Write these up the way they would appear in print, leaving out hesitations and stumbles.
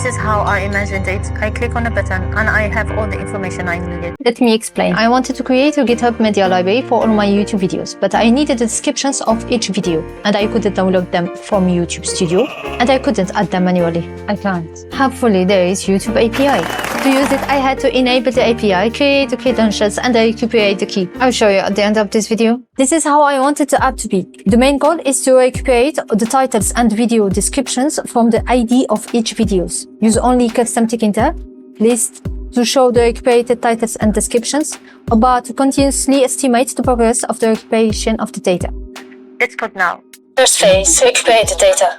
This is how I imagined it. I click on a button and I have all the information I needed. Let me explain. I wanted to create a GitHub media library for all my YouTube videos, but I needed the descriptions of each video, and I couldn't download them from YouTube Studio, and I couldn't add them manually. I can't. Hopefully there is YouTube API. To use it, I had to enable the API, create the credentials, and I recuperate the key. I'll show you at the end of this video. This is how I wanted the app to be. The main goal is to recuperate the titles and video descriptions from the ID of each videos. Use only Custom Tkinter list to show the recuperated titles and descriptions, but to continuously estimate the progress of the recuperation of the data. Let's code now. First phase, recuperate the data.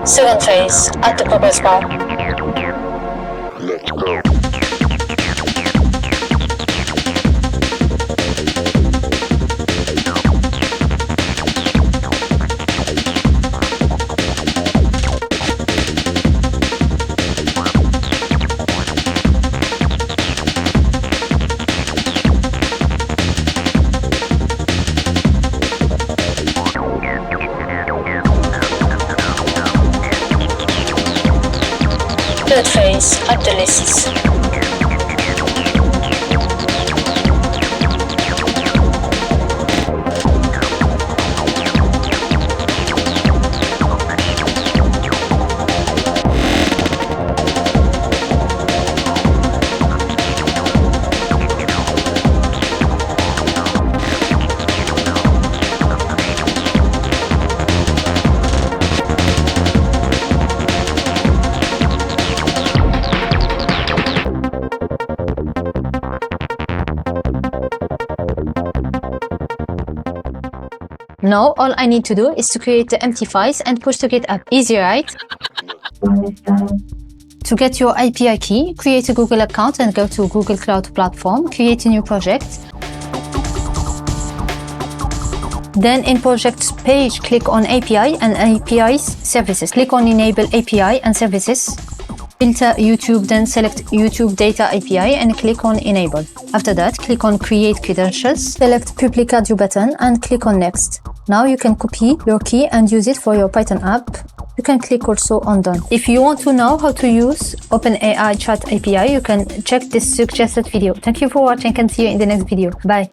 Second phase, add the progress bar. Let's go. Third phase, add the lists. Now, all I need to do is to create the empty files and push to GitHub. Easy, right? To get your API key, create a Google account and go to Google Cloud Platform. Create a new project. Then in Projects page, click on API and APIs Services. Click on Enable API and Services. Filter YouTube, then select YouTube Data API and click on Enable. After that, click on Create Credentials, select Public Audio button and click on Next. Now you can copy your key and use it for your Python app. You can click also on Done. If you want to know how to use OpenAI Chat API, you can check this suggested video. Thank you for watching and see you in the next video. Bye.